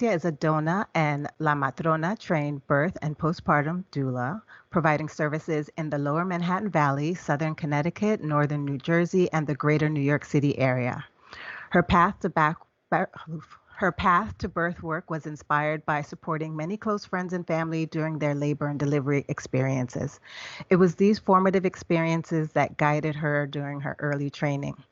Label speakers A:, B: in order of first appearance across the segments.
A: Valencia is a DONA and La Matrona trained birth and postpartum doula, providing services in the lower Manhattan Valley, southern Connecticut, northern New Jersey, and the greater New York City area. Her path to her path to birth work was inspired by supporting many close friends and family during their labor and delivery experiences. It was these formative experiences that guided her during her early training,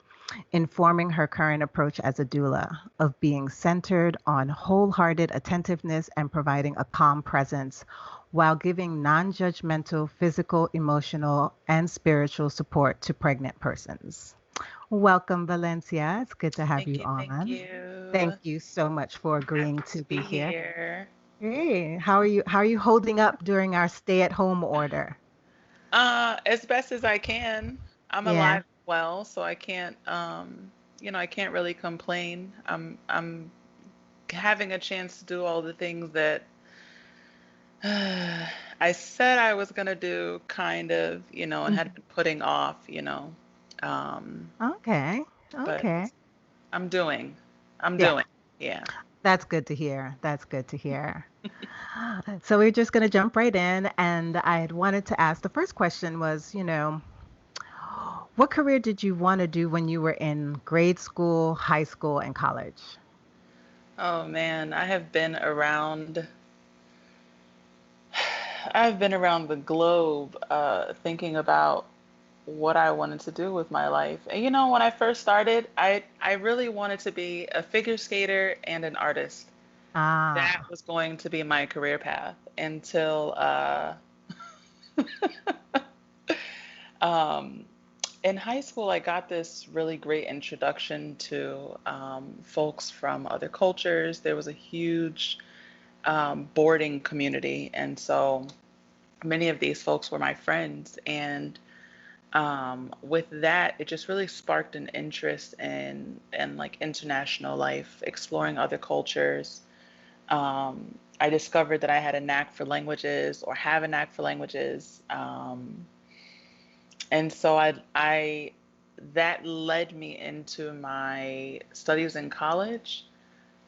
A: informing her current approach as a doula of being centered on wholehearted attentiveness and providing a calm presence while giving non judgmental physical, emotional, and spiritual support to pregnant persons. Welcome, Valencia. It's good to have
B: Thank
A: you
B: you. Thank
A: on.
B: you.
A: Thank you so much for agreeing
B: Happy
A: to
B: to
A: be
B: be
A: here.
B: here.
A: Hey, how are you? How are you holding up during our stay-at-home order?
B: As best as I can. I'm
A: Yeah.
B: alive and well, so I can't I can't really complain. I'm having a chance to do all the things that I said I was gonna do, kind of, and
A: Mhm.
B: had been putting off. Um,
A: Okay.
B: but
A: Okay.
B: I'm doing. I'm
A: Yeah.
B: doing. Yeah.
A: That's good to hear. That's good to hear. So we're just going to jump right in. And I had wanted to ask the first question was, what career did you want to do when you were in grade school, high school, and college?
B: Oh man, I've been around the globe thinking about what I wanted to do with my life. And when I first started, I really wanted to be a figure skater and an artist. That
A: Ah,
B: was going to be my career path until um, in high school, I got this really great introduction to folks from other cultures. There was a huge boarding community, and so many of these folks were my friends. And with that, it just really sparked an interest in like international life, exploring other cultures. I discovered that I had a knack for languages, or have a knack for languages. And so I that led me into my studies in college.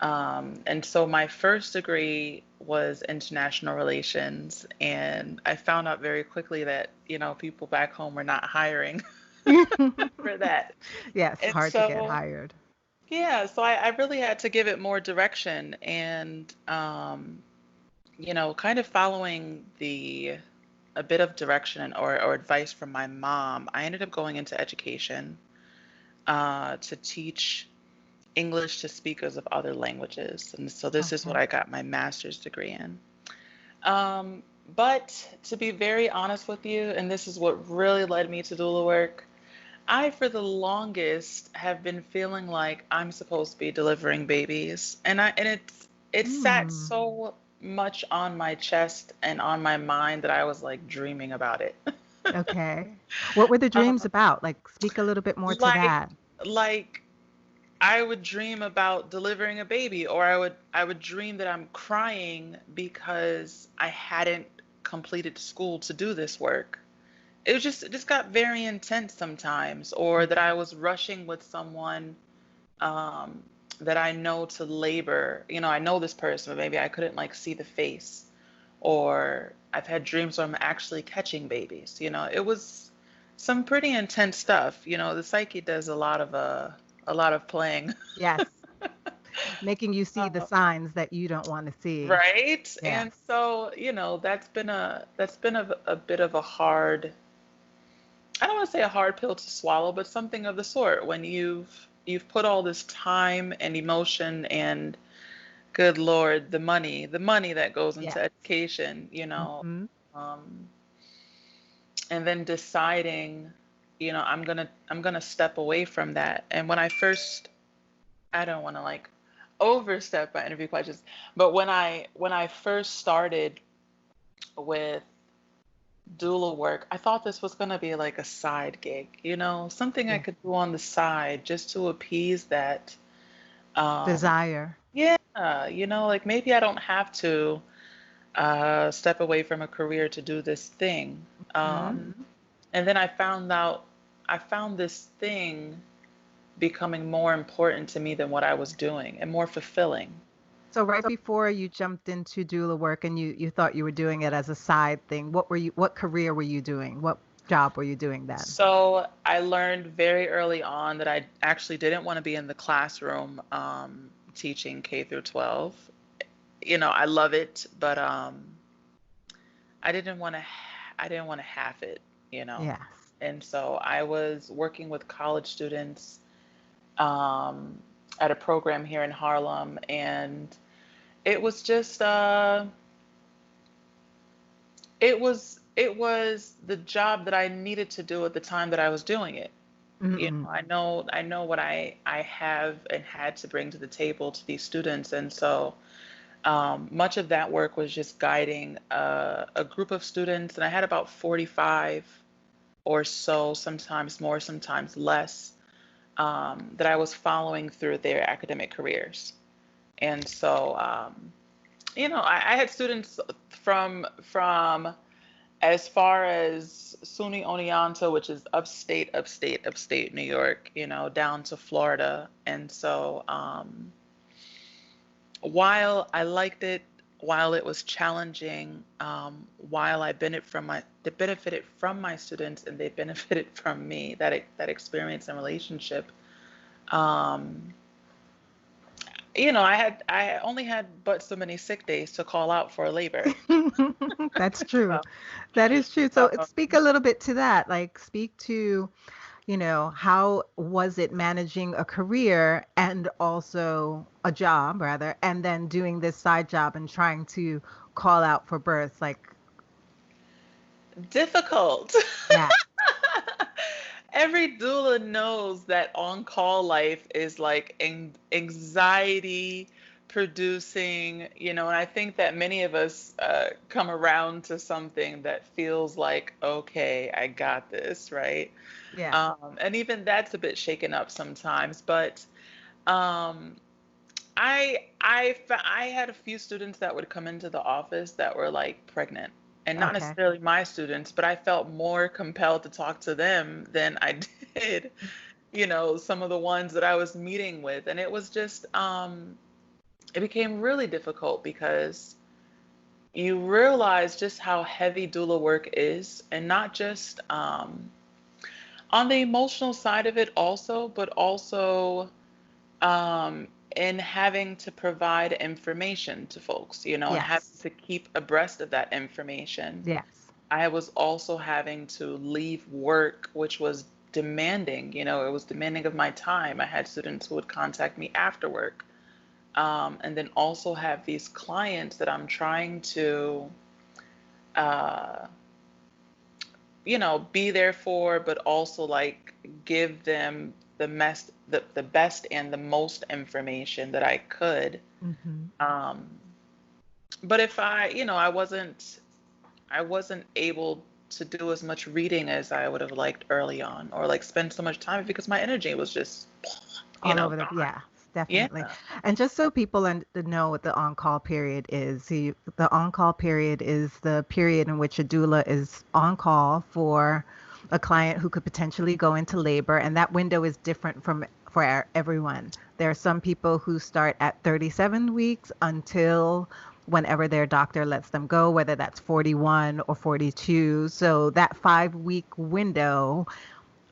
B: And so my first degree was international relations, and I found out very quickly that, people back home were not hiring for that.
A: yes,
B: And
A: hard to get
B: so,
A: hired.
B: yeah, so I really had to give it more direction, and, kind of following a bit of direction or advice from my mom, I ended up going into education to teach English to speakers of other languages. And so this is what
A: Okay.
B: I got my master's degree in. Um, but to be very honest with you, and this is what really led me to doula work, I, for the longest, have been feeling like I'm supposed to be delivering babies. And it sat
A: Hmm.
B: so much on my chest and on my mind that I was like dreaming about it.
A: Okay. What were the dreams
B: Um,
A: about? Like, speak a little bit more to
B: like,
A: that.
B: like I would dream about delivering a baby, or I would dream that I'm crying because I hadn't completed school to do this work. It just got very intense sometimes, or that I was rushing with someone um that I know to labor. I know this person, but maybe I couldn't like see the face. Or I've had dreams where I'm actually catching babies. It was some pretty intense stuff. The psyche does a lot of playing.
A: Yes. Making you see the
B: Uh,
A: signs that you don't want to see.
B: right?
A: Yes.
B: And so, that's been a bit of a hard, I don't want to say a hard pill to swallow, but something of the sort when you've put all this time and emotion and, good Lord, the money that goes into
A: Yes.
B: education,
A: Hmm.
B: um, and then deciding, I'm gonna step away from that. And when I first, I don't want to like overstep my interview questions, but when I first started with doula work, I thought this was gonna be like a side gig, something I
A: Yeah.
B: could do on the side just to appease that. Um,
A: Desire.
B: yeah, like maybe I don't have to step away from a career to do this thing.
A: Hmm.
B: And then I found this thing becoming more important to me than what I was doing, and more fulfilling.
A: So right before you jumped into doula work and you thought you were doing it as a side thing, what career were you doing? What job were you doing then?
B: So I learned very early on that I actually didn't want to be in the classroom teaching K through 12. I love it, but I didn't want to I didn't want to half it, you know.
A: Yes.
B: And so I was working with college students um, at a program here in Harlem, and it was just it was the job that I needed to do at the time that I was doing it.
A: Mm-mm.
B: I know what I have and had to bring to the table to these students, and so much of that work was just guiding a group of students, and I had about 45 or so, sometimes more, sometimes less, that I was following through their academic careers. And so, I had students from as far as SUNY Oneonta, which is upstate New York, down to Florida. And so, while I liked it, while it was challenging, while they benefited from my students and they benefited from me, that experience and relationship. Um, I only had but so many sick days to call out for labor.
A: That's true.
B: So,
A: That is true. So
B: so
A: speak a little bit to that. Like speak to, how was it managing a career and also a job rather, and then doing this side job and trying to call out for births? Like,
B: difficult.
A: yeah.
B: Every doula knows that on-call life is like anxiety producing, and I think that many of us come around to something that feels like, okay, I got this, right?
A: Yeah.
B: And even that's a bit shaken up sometimes, but um, I had a few students that would come into the office that were like pregnant, and not
A: Okay.
B: necessarily my students, but I felt more compelled to talk to them than I did, some of the ones that I was meeting with, and it was just it became really difficult because you realize just how heavy doula work is, and not just on the emotional side of it also, but also um, in having to provide information to folks, and having
A: Yes.
B: to keep abreast of that information.
A: Yes.
B: I was also having to leave work, which was demanding, it was demanding of my time. I had students who would contact me after work. And then also have these clients that I'm trying to, uh, be there for, but also like give them the best and the most information that I could.
A: Mm-hmm.
B: Um, but if I wasn't able to do as much reading as I would have liked early on, or like spend so much time because my energy was just,
A: All over the,
B: gone.
A: yeah,
B: Yeah,
A: definitely. And just so people know what the on-call period is, the on-call period is the period in which a doula is on call for a client who could potentially go into labor, and that window is different for everyone. There are some people who start at 37 weeks until whenever their doctor lets them go, whether that's 41 or 42. So that 5-week window,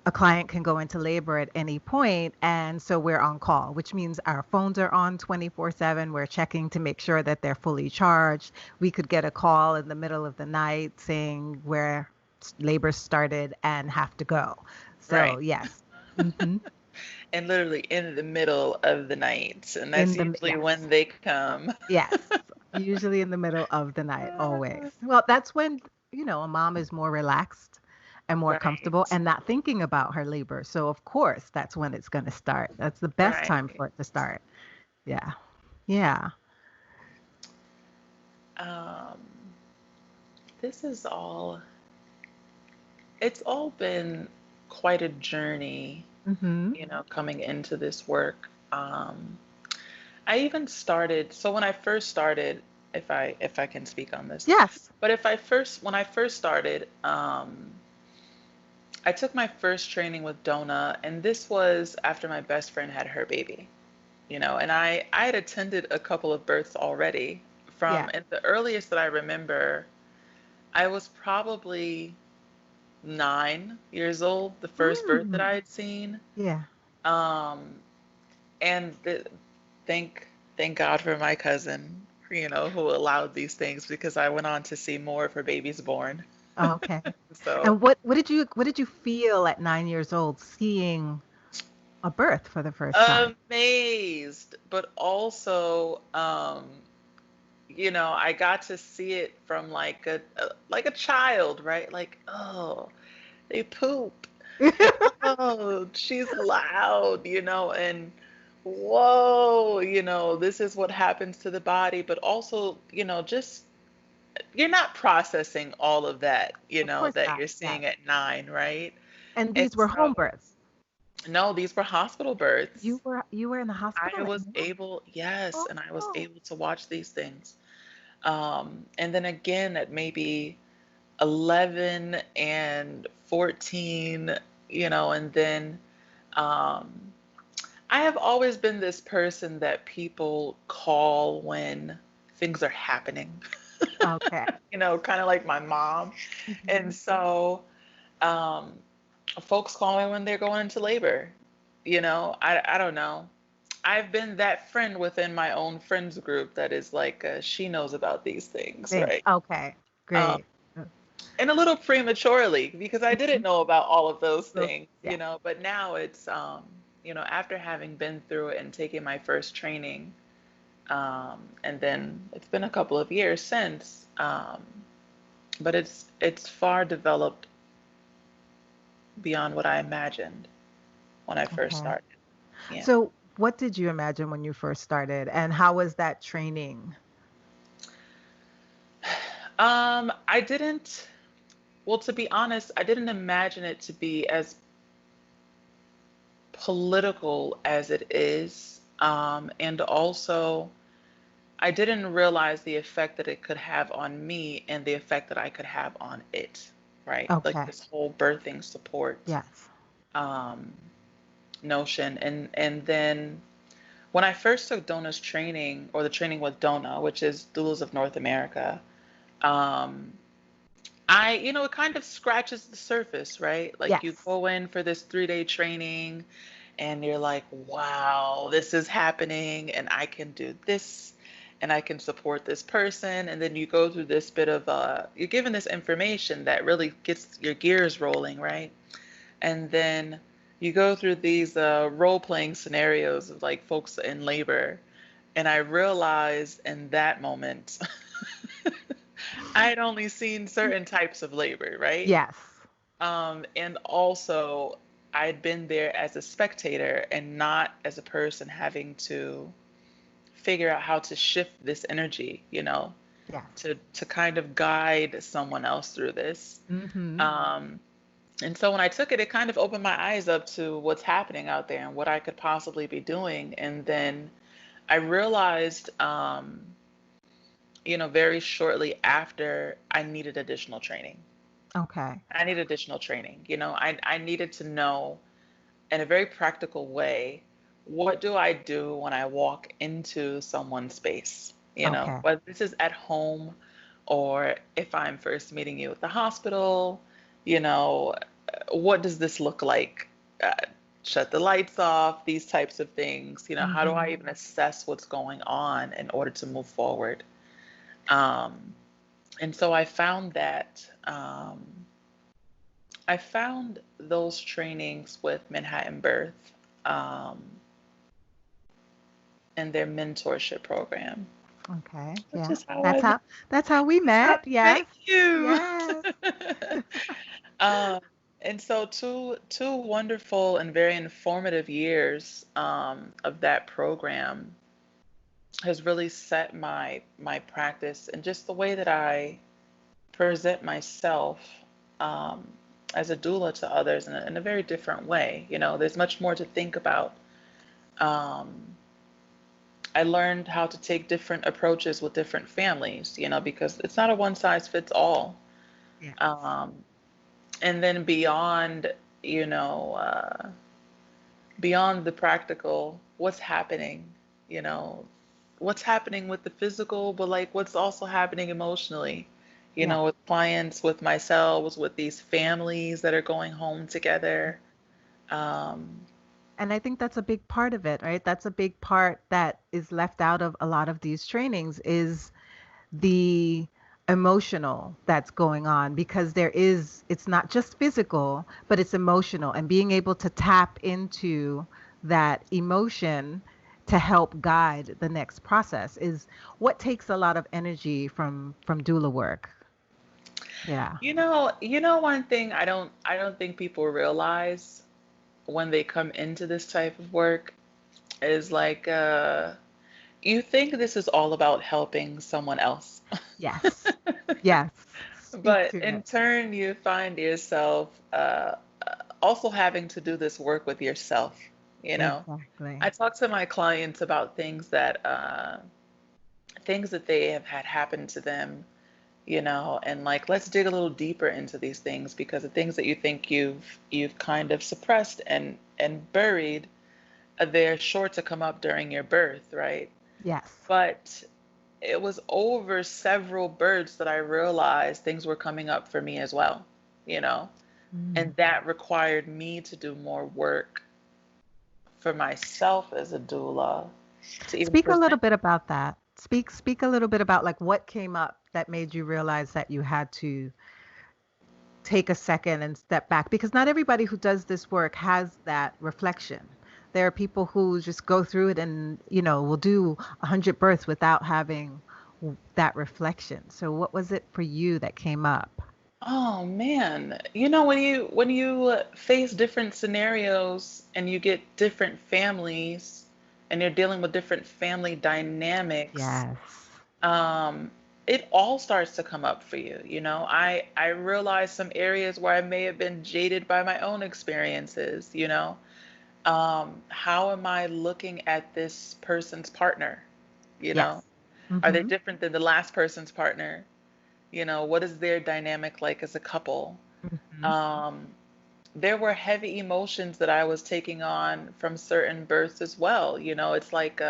A: a client can go into labor at any point, and so we're on call, which means our phones are on 24/7. We're checking to make sure that they're fully charged. We could get a call in the middle of the night saying where labor started and have to go. So
B: right.
A: yes. Hmm.
B: And literally in the middle of the night, and that's
A: In the
B: usually
A: Yes.
B: when they come.
A: Yes, usually in the middle of the night, always. Well, that's when, a mom is more relaxed and more comfortable
B: Right,
A: and not thinking about her labor. So, of course, that's when it's going to start. That's the best time
B: right.
A: for it to start. Yeah. Yeah.
B: Um, this is all, it's all been quite a journey,
A: Hmm.
B: coming into this work. I even started, so when I first started, if I can speak on this,
A: Yes.
B: but when I first started, I took my first training with DONA, and this was after my best friend had her baby. And I had attended a couple of births already.
A: Yeah.
B: And the earliest that I remember, I was probably 9 years old, the first birth that I
A: Mm.
B: had seen.
A: Yeah.
B: Um, and thank thank God for my cousin, who allowed these things because I went on to see more of her babies born.
A: Okay.
B: So
A: And what did you feel at 9 years old seeing a birth for the first time?
B: amazed, but also, I got to see it from like a child, right? Like, oh, they poop. And oh, she's loud, and whoa, this is what happens to the body, but also, just you're not processing all of that,
A: Of course
B: that
A: not.
B: you're
A: Yes.
B: seeing at 9, right?
A: And
B: And
A: these were home
B: so,
A: births.
B: no, these were hospital births.
A: You were in the hospital
B: I
A: at
B: was
A: nine?
B: able, yes, and I was
A: Oh.
B: able to watch these things. And then again at maybe 11 and 14, and then um, I have always been this person that people call when things are happening,
A: Okay.
B: kind of like my mom. And
A: Mhm.
B: so um, folks call me when they're going into labor. I don't know. I've been that friend within my own friends group that is like, she knows about these things,
A: Things.
B: right?
A: Okay.
B: Um,
A: Great.
B: and a little prematurely because I didn't
A: Mhm.
B: know about all of those
A: Those,
B: things,
A: yeah.
B: but now it's, after having been through it and taking my first training, and then it's been a couple of years since, but it's far developed beyond what I imagined when I first
A: Okay.
B: started. Yeah.
A: So, what did you imagine when you first started, and how was that training?
B: I didn't, well, to be honest, I didn't imagine it to be as political as it is. And also, I didn't realize the effect that it could have on me and the effect that I could have on it, right? Like
A: Okay.
B: this whole birthing support
A: Yes.
B: um, notion. And then when I first took DONA's training, or the training with DONA, which is Doulas of North America, um, it kind of scratches the surface, right? Like you
A: Yes.
B: go in for this 3-day training and you're like, wow, this is happening and I can do this and I can support this person. And then you go through this bit of, you're given this information that really gets your gears rolling, right? And then you go through these role playing scenarios of like folks in labor. And I realized in that moment, I had only seen certain types of labor, right?
A: Yes.
B: And also, I'd been there as a spectator and not as a person having to figure out how to shift this energy,
A: Yes.
B: to kind of guide someone else through this.
A: Mm-hmm.
B: Um, and so when I took it, it kind of opened my eyes up to what's happening out there and what I could possibly be doing. And then I realized, very shortly after, I needed additional training.
A: Okay.
B: I need additional training. I needed to know in a very practical way, what do I do when I walk into someone's space?
A: Okay.
B: Whether this is at home or if I'm first meeting you at the hospital, you know, what does this look like? Uh, Shut the lights off, these types of things. How do I
A: Mm-hmm.
B: even assess what's going on in order to move forward? Um, and so I found those trainings with Manhattan Birth, um, and their mentorship program,
A: Okay.
B: which
A: Yeah.
B: is how
A: That's
B: I met.
A: how we met.
B: Thank
A: Yes.
B: you.
A: Yes.
B: um, and so two wonderful and very informative years of that program has really set my practice and just the way that I present myself um, as a doula to others in a very different way. There's much more to think about. Um, I learned how to take different approaches with different families, because it's not a one size fits all.
A: Yes.
B: Um, and then you know, uh, beyond the practical, what's happening? you know, what's happening with the physical, but like what's also happening emotionally,
A: Yeah.
B: with clients, with myself, with these families that are going home together. Um,
A: And I think that's a big part of it, right? That's a big part that is left out of a lot of these trainings is the emotional that's going on because it's not just physical, but it's emotional and being able to tap into that emotion to help guide the next process is what takes a lot of energy from doula work. Yeah.
B: one thing I don't think people realize when they come into this type of work is like you think this is all about helping someone else.
A: Yes. Yes. Speak
B: But
A: to
B: in
A: it.
B: turn, you find yourself also having to do this work with yourself. You know,
A: Exactly.
B: I talk to my clients about things that they have had happen to them, and like let's dig a little deeper into these things because the things that you think you've kind of suppressed and buried, they're sure to come up during your birth, right?
A: Yes.
B: But it was over several births that I realized things were coming up for me as well, you know,
A: Mm.
B: and that required me to do more work for myself as a doula to even
A: Speak a
B: present.
A: little bit about that. Speak a little bit about like what came up that made you realize that you had to take a second and step back because not everybody who does this work has that reflection. There are people who just go through it and, will do 100 births without having that reflection. So what was it for you that came up?
B: Oh man, when you face different scenarios and you get different families and you're dealing with different family dynamics,
A: Yes.
B: um, it all starts to come up for you. I realize some areas where I may have been jaded by my own experiences. How am I looking at this person's partner? You
A: Yes.
B: know, are they
A: Mm-hmm.
B: different than the last person's partner? What is their dynamic like as a couple?
A: Mm-hmm.
B: Um, there were heavy emotions that I was taking on from certain births as well. It's like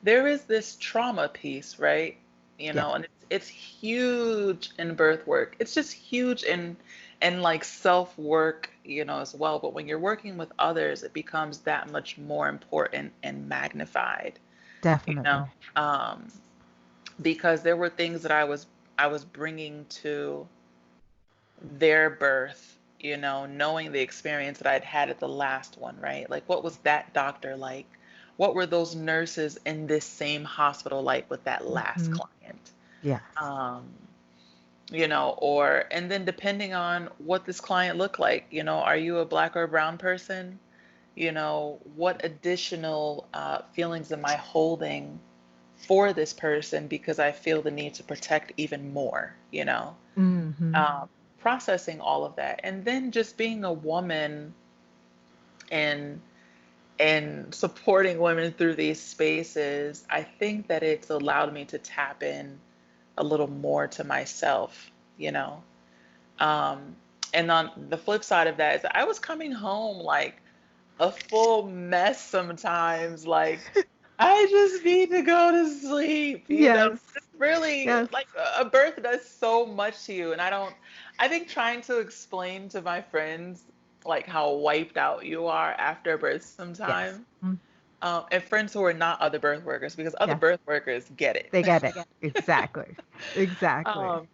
B: there is this trauma piece, right?
A: Yes.
B: And it's huge in birth work. It's just huge in like self work, as well. But when you're working with others, it becomes that much more important and magnified, you know,
A: Definitely.
B: um, because there were things that I was bringing to their birth, knowing the experience that I'd had at the last one, right? Like, what was that doctor like? What were those nurses in this same hospital like with that last
A: Mm-hmm.
B: client?
A: Yes.
B: Um, and then depending on what this client looked like, are you a black or a brown person? What additional feelings am I holding for this person because I feel the need to protect even more?
A: Mm-hmm.
B: um, Processing all of that, and then just being a woman and supporting women through these spaces, I think that it's allowed me to tap in a little more to myself, you know. Um, and on the flip side of that is I was coming home like a full mess sometimes, like I just need to go to sleep,
A: Yes.
B: It's really
A: Yes.
B: like a birth does so much to you. And I think trying to explain to my friends like how wiped out you are after a birth
A: Yes.
B: sometimes,
A: Mm.
B: and friends who are not other birth workers, because other
A: Yes.
B: birth workers get
A: They
B: it.
A: get it. Exactly. Exactly.
B: Um,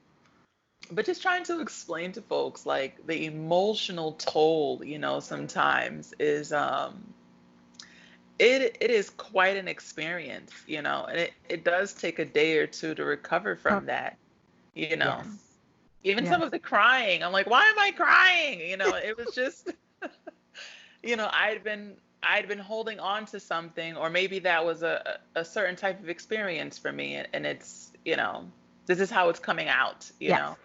B: but just trying to explain to folks like the emotional toll, sometimes is it is quite an experience, and it does take a day or two to recover
A: Co-
B: from that, you know.
A: Yes.
B: Even some
A: Yes.
B: of the crying, I'm like, why am I crying? It was just, I'd been holding on to something, or maybe that was a certain type of experience for me, and it's, this is how it's coming out.
A: Yes.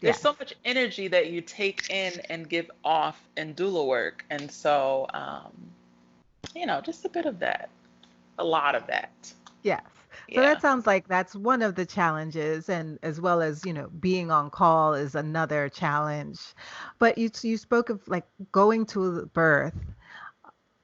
B: There's
A: Yes.
B: so much energy that you take in and give off in doula work, and so, just a bit of that, a lot of that.
A: Yes. So
B: Yeah.
A: that sounds like that's one of the challenges, and as well as, being on call is another challenge. But you spoke of like going to the birth.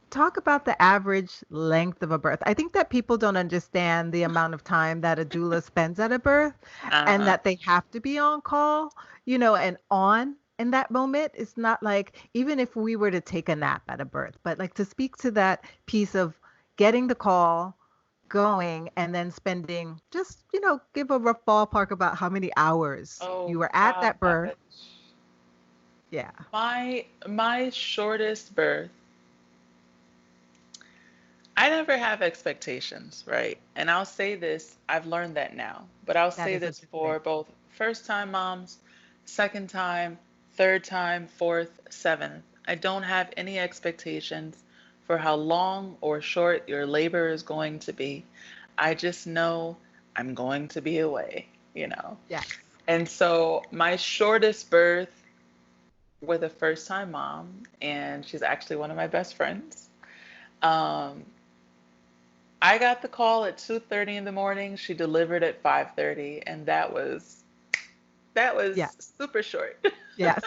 A: talk about the average length of a birth. I think that people don't understand the amount of time that a doula spends at a birth and
B: Uh,
A: that they have to be on call, and on in that moment. It's not like even if we were to take a nap at a birth, but like to speak to that piece of getting the call, going, and then spending just, give a rough ballpark about how many hours
B: oh
A: you were at
B: God.
A: that birth. Yeah,
B: My shortest birth, I never have expectations, right? And I'll say this, I've learned that now, but I'll
A: that
B: say
A: is
B: this
A: interesting.
B: for both first time moms, second time, third time, fourth, seventh. I don't have any expectations for how long or short your labor is going to be. I just know I'm going to be away.
A: Yes.
B: And so my shortest birth with a first time mom, and she's actually one of my best friends. Um, I got the call at 2:30 in the morning. She delivered at 5:30, and that was
A: Yes.
B: super short.
A: Yes.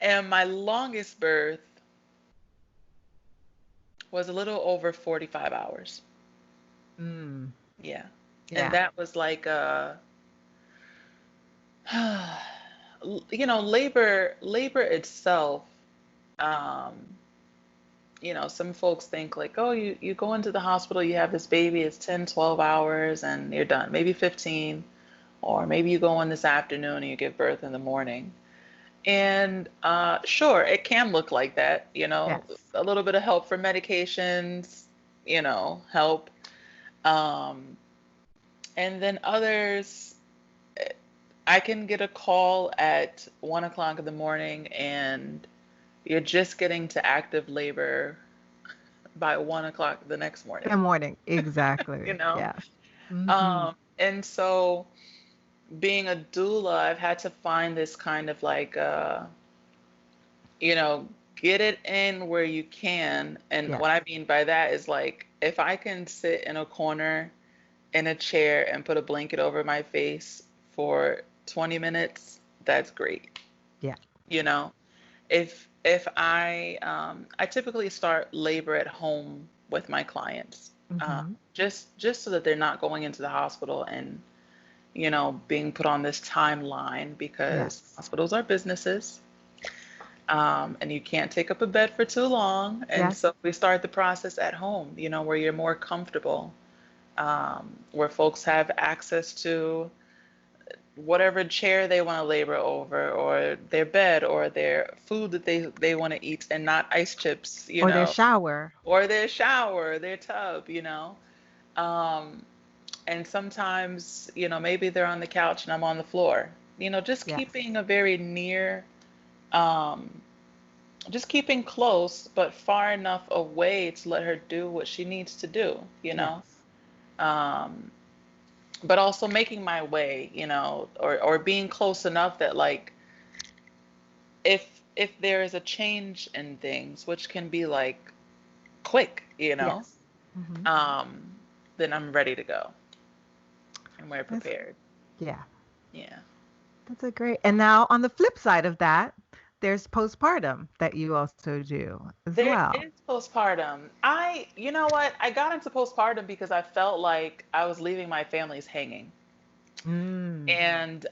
B: And my longest birth was a little over 45 hours.
A: Mm,
B: Yeah. And
A: yeah.
B: that was like labor itself. Um, some folks think like, oh, you go into the hospital, you have this baby, it's 10, 12 hours and you're done. Maybe 15, or maybe you go in this afternoon and you give birth in the morning. And sure, it can look like that,
A: Yes.
B: a little bit of help for medications, help. Um, and then others, eh, I can get a call at 1 o'clock in the morning and you're just getting to active labor by 1 o'clock the next morning,
A: In the morning.
B: you
A: Exactly.
B: know?
A: Yes. Hmm.
B: And so being a doula, I've had to find this kind of like, you know, get it in where you can. And
A: Yes.
B: what I mean by that is like, if I can sit in a corner in a chair and put a blanket over my face for 20 minutes, that's great.
A: Yeah.
B: You know, if I typically start labor at home with my clients,
A: Hmm.
B: just so that they're not going into the hospital and being put on this timeline because
A: Yes.
B: hospitals are businesses, and you can't take up a bed for too long. And
A: Yes.
B: so we start the process at home, where you're more comfortable, where folks have access to whatever chair they want to labor over, or their bed, or their food that they want to eat, and not ice chips,
A: Or their shower.
B: or their shower, their tub. Um, and sometimes, maybe they're on the couch and I'm on the floor. Just
A: Yes.
B: keeping a very near, um, just keeping close, but far enough away to let her do what she needs to do.
A: Yes.
B: Um, but also making my way, or being close enough that like if there is a change in things, which can be like quick,
A: Yes. Hmm.
B: um, then I'm ready to go and we're
A: That's,
B: prepared.
A: yeah.
B: Yeah.
A: That's a great. And now on the flip side of that, there's postpartum that you also do as
B: There
A: well.
B: is postpartum. You know what? I got into postpartum because I felt like I was leaving my families hanging.
A: Mm.
B: And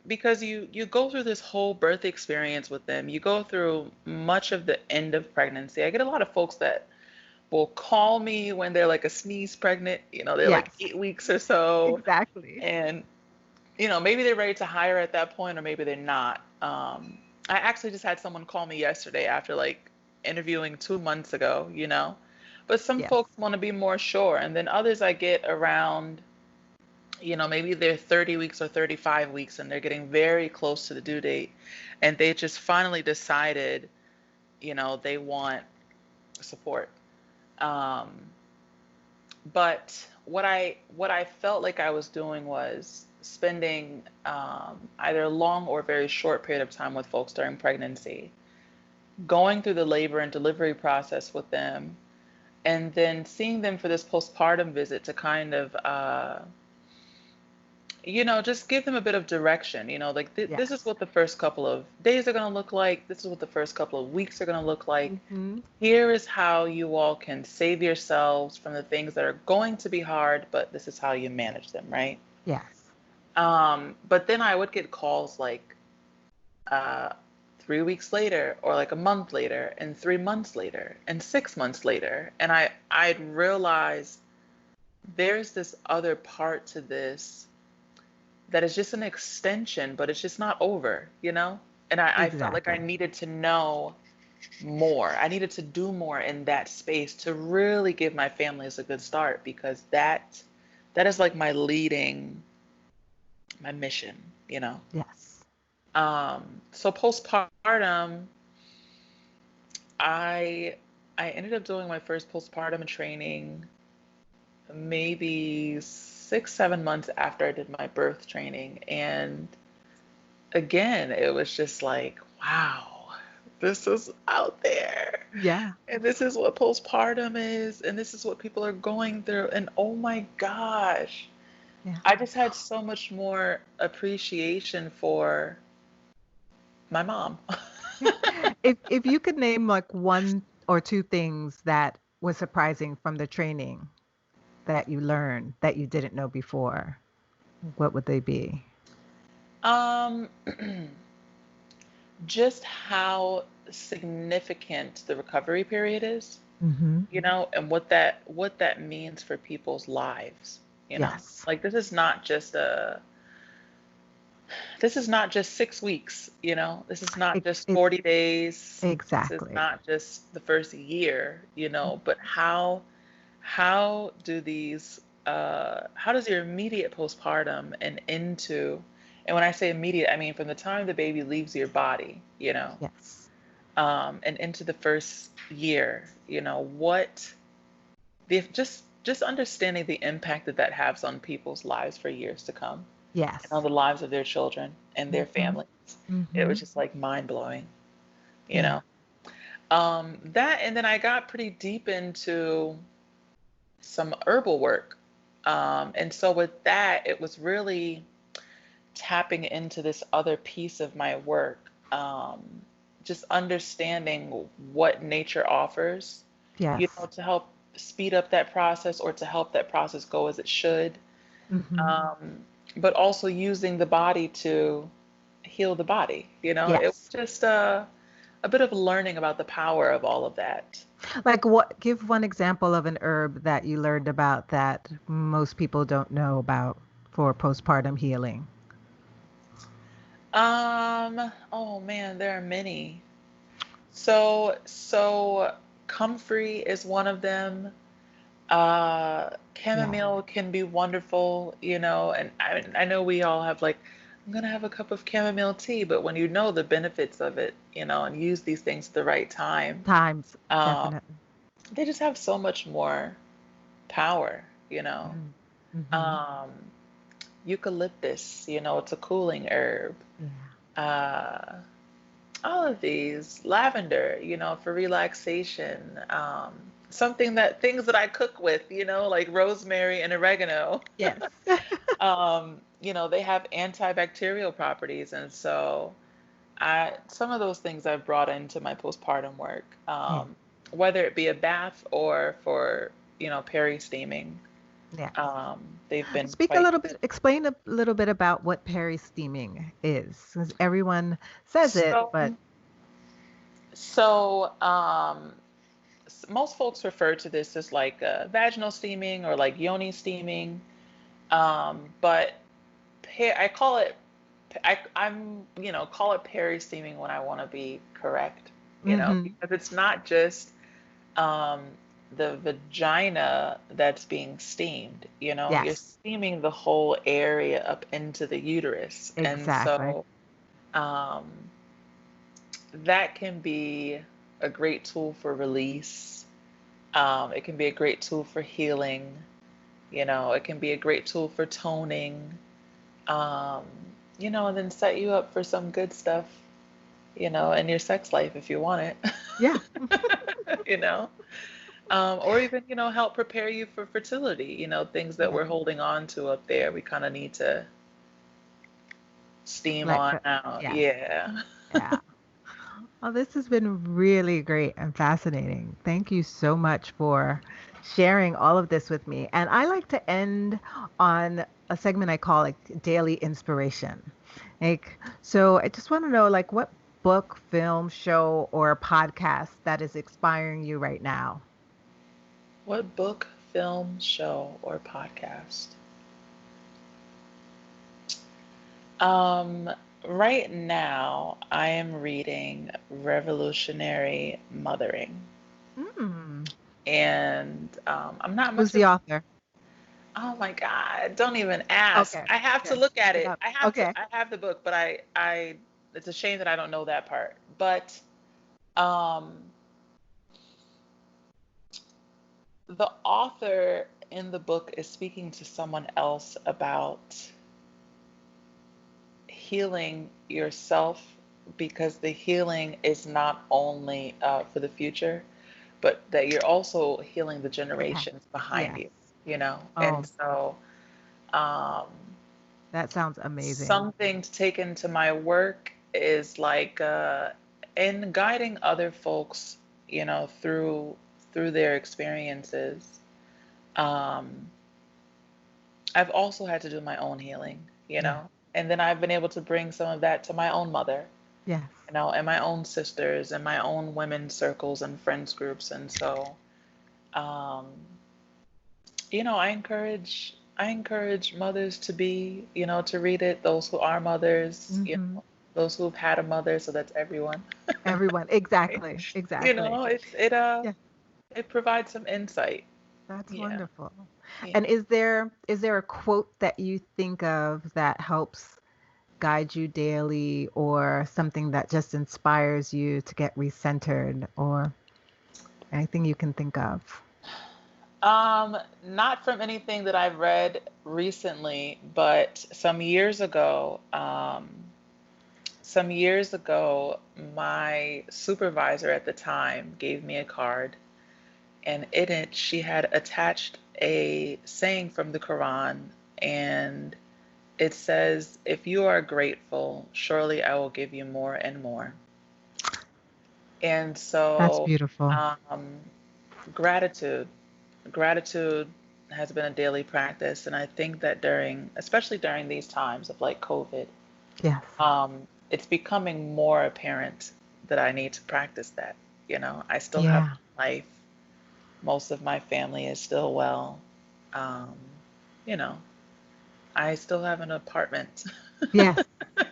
B: because you go through this whole birth experience with them, you go through much of the end of pregnancy. I get a lot of folks that will call me when they're like a sneeze pregnant, they're like
A: Yes.
B: 8 weeks or so,
A: Exactly.
B: and maybe they're ready to hire at that point, or maybe they're not. I actually just had someone call me yesterday after like interviewing 2 months ago. But some
A: Yes.
B: folks want to be more sure, and then others I get around, maybe they're 30 weeks or 35 weeks and they're getting very close to the due date, and they just finally decided, they want support. Um, but what I felt like I was doing was spending either a long or very short period of time with folks during pregnancy, going through the labor and delivery process with them, and then seeing them for this postpartum visit to kind of just give them a bit of direction. Like this is
A: Yes.
B: what the first couple of days are going to look like. This is what the first couple of weeks are going to look like.
A: Mm-hmm.
B: Here is how you all can save yourselves from the things that are going to be hard, but this is how you manage them, right?
A: Yes.
B: But then I would get calls like uh, 3 weeks later, or like a month later, and 3 months later, and 6 months later, and I'd realize there's this other part to this that is just an extension, but it's just not over, And I felt like I
A: Exactly.
B: needed to know more. I needed to do more in that space to really give my families a good start, because that is like my mission.
A: Yes.
B: So postpartum, I I ended up doing my first postpartum training maybe 6, 7 months after I did my birth training. And again, it was just like, wow, this is out there.
A: Yeah.
B: And this is what postpartum is. And this is what people are going through. And oh my gosh,
A: Yeah.
B: I just had so much more appreciation for my mom.
A: If you could name like one or two things that was surprising from the training that you learned that you didn't know before, what would they be?
B: Um, just how significant the recovery period is,
A: Mm-hmm.
B: and what that means for people's lives.
A: Yes.
B: Like this is not just 6 weeks. This is not just
A: It
B: 40 days. This is
A: exactly.
B: not just the first year. But how do these how does your immediate postpartum and when I say immediate, I mean from the time the baby leaves your body,
A: Yes.
B: and into the first year, just understanding the impact that has on people's lives for years to come, and on
A: Yes.
B: the lives of their children and their
A: Mm-hmm.
B: families. It
A: Mm-hmm.
B: was just like mind blowing, you
A: Yeah.
B: know. That, and then I got pretty deep into some herbal work. And so with that, it was really tapping into this other piece of my work, just understanding what nature offers,
A: Yes.
B: to help speed up that process or to help that process go as it should.
A: Mm-hmm.
B: Um, but also using the body to heal the body. It was
A: Yes.
B: just a bit of learning about the power of all of that.
A: Like what, give one example of an herb that you learned about that most people don't know about for postpartum healing.
B: Oh man, there are many. So comfrey is one of them.
A: Yeah.
B: Chamomile can be wonderful, and I know we all have like, I'm gonna have a cup of chamomile tea, but when you know the benefits of it, and use these things at the right time,
A: Times,
B: um,
A: definitely.
B: they just have so much more power.
A: Mm. Mm-hmm.
B: Um, Eucalyptus, it's a cooling herb.
A: Yeah.
B: Uh, all of these, lavender, for relaxation. Things that I cook with, like rosemary and oregano.
A: Yes.
B: They have antibacterial properties, and so some of those things I've brought into my postpartum work,
A: Yeah.
B: whether it be a bath or for peri steaming.
A: Yes.
B: They've been
A: Speak a
B: quite
A: little bit, explain a little bit about what peri steaming is, because everyone says it,
B: so.
A: but
B: So, most folks refer to this as like vaginal steaming or like yoni steaming, but I call it call it peri steaming when I want to be correct,
A: hmm
B: because it's not just um, the vagina that's being steamed, you're
A: yes,
B: steaming the whole area up into the uterus, and
A: exactly.
B: so um, that can be a great tool for release. It can be a great tool for healing. It can be a great tool for toning. Um, and then set you up for some good stuff, in your sex life if you want it.
A: Yeah.
B: you know, or even, help prepare you for fertility. Things that
A: Yeah.
B: we're holding on to up there. We kind of need to. steam
A: Let
B: on
A: go.
B: out.
A: Yes.
B: Yeah.
A: Yeah. Well, this has been really great and fascinating. Thank you so much for sharing all of this with me. And I like to end on a segment I call like daily inspiration. So I just want to know like what book, film, show, or podcast that is inspiring you right now.
B: What book, film, show, or podcast? Um, right now, I am reading Revolutionary Mothering.
A: Hmm.
B: And I'm not
A: Who's
B: much
A: the
B: of,
A: author?
B: oh my God, don't even ask.
A: Okay.
B: I have to
A: Okay.
B: look at
A: Look it
B: it.
A: up. Okay.
B: I have the book, but it's a shame that I don't know that part. But um, the author in the book is speaking to someone else about healing yourself because the healing is not only for the future, but that you're also healing the
A: The past.
B: generations behind
A: Yes.
B: you, you know? And
A: Oh,
B: so, um,
A: that sounds amazing.
B: something to take into my work is like in guiding other folks, through their experiences. Um, I've also had to do my own healing,
A: Yeah.
B: and then I've been able to bring some of that to my own mother,
A: Yes.
B: and my own sisters and my own women's circles and friends groups. And so, um, I encourage mothers to be, to read it, those who are mothers,
A: Hmm.
B: those who've had a mother, so that's everyone.
A: Everyone. Exactly. Exactly. Yeah.
B: It provides some insight.
A: That's
B: Yeah.
A: wonderful.
B: Yeah.
A: And is there a quote that you think of that helps guide you daily or something that just inspires you to get recentered or anything you can think of?
B: Not from anything that I've read recently, but some years ago, my supervisor at the time gave me a card, and in it, she had attached a saying from the Quran, and it says, "If you are grateful, surely I will give you more and more." And
A: That's
B: so,
A: beautiful.
B: um, gratitude. Gratitude has been a daily practice, and I think that especially during these times of like COVID,
A: Yes.
B: it's becoming more apparent that I need to practice that. I still have
A: Yeah.
B: life. Most of my family is still well. Um, you know, I still have an apartment.
A: Yes.
B: I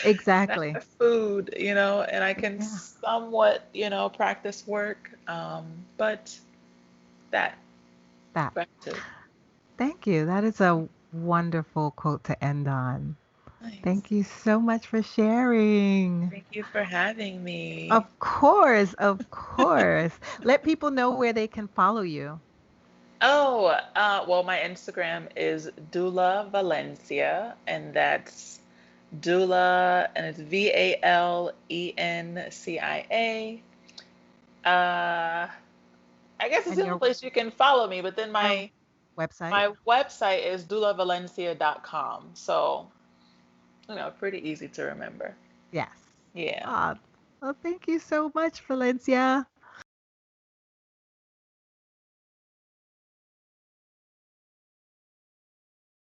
A: Exactly.
B: have food, and I can
A: Yeah.
B: somewhat, practice work. But that
A: That.
B: gratitude.
A: Thank you. That is a wonderful quote to end on.
B: Nice.
A: Thank you so much for sharing.
B: Thank you for having me.
A: Of course, of course. Let people know where they can follow you.
B: Oh, well, my Instagram is Doula Valencia, and that's Doula, and it's Valencia. I guess it's
A: And
B: the only
A: your
B: place you can follow me, but then
A: and
B: my
A: website?
B: my website is doulavalencia.com. So, pretty easy to remember.
A: Yes.
B: Yeah.
A: Ah, well, thank you so much, Valencia.